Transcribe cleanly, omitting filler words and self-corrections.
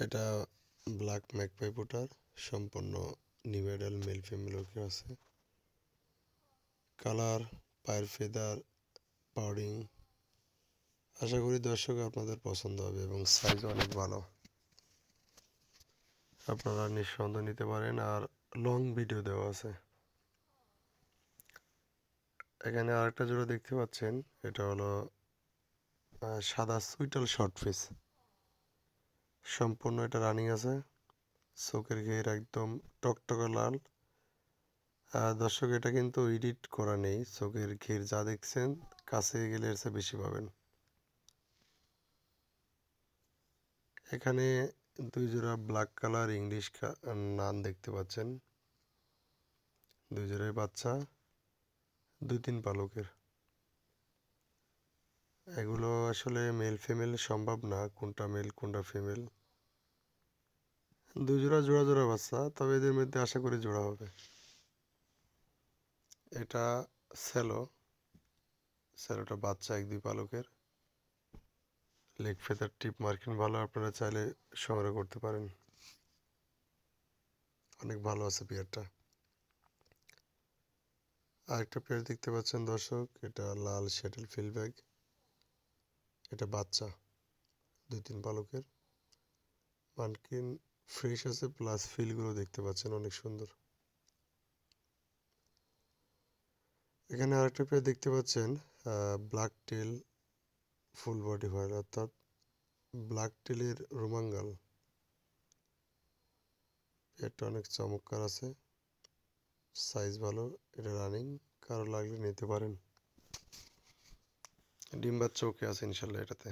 এটা black magpie পুটার, সম্পূর্ণ নিউডাল male female ওকে আছে। কালার, পায়ের ফেদার, পাউডিং, আশা করি দর্শক আপনাদের পছন্দ হবে এবং সাইজ অনেক ভালো, আপনারা নিঃসন্দেহে নিতে পারেন। আর লং ভিডিও দেওয়া আছে। এখানে আরেকটা জোড়া দেখতে পাচ্ছেন, এটা হলো সাদা সুইটাল শর্ট ফেস, সম্পূর্ণ এটা রানিং আছে। চোখের ঘের একদম টকটকে লাল। দর্শক এটা কিন্তু এডিট করা নেই, চোখের ঘের যা দেখছেন কাছে গেলে এর চেয়ে বেশি পাবেন। এখানে দুই জোড়া ব্ল্যাক কালার ইংলিশ নান দেখতে পাচ্ছেন, দুই জোড়াই বাচ্চা, 2-3 পালকের। এগুলো আসলে মেল ফিমেল সম্ভব না, কোনটা মেল কোনটা ফিমেল। দুই জোড়া জোড়া জোড়া বাচ্চা, তবে এদের মধ্যে আশা করি জোড়া হবে। এটা স্যালোটা বাচ্চা 1-2 পালকের। লেগ ফেদার টিপ মার্কিং ভালো, আপনারা চাইলে সংগ্রহ করতে পারেন, অনেক ভালো আছে পেয়ারটা। আরেকটা পেয়ার দেখতে পাচ্ছেন দর্শক, এটা লাল শ্যাটেল ফিলব্যাগ, এটা বাচ্চা 2-3 পালকের। মার্কিং ফ্রেশ আছে, প্লাস ফিলগুলো দেখতে পাচ্ছেন অনেক সুন্দর। এখানে আরেকটা পেয়ার দেখতে পাচ্ছেন, ব্ল্যাক টেল ফুল বডি হোয়াইট, অর্থাৎ ব্ল্যাক টেলের রোমাঙ্গাল। পেয়ারটা অনেক চমৎকার আছে, সাইজ ভালো, এটা রানিং, কারো লাগলে নিতে পারেন। ডিম বাচ্চা ওকে আছে ইনশাল্লাহ এটাতে।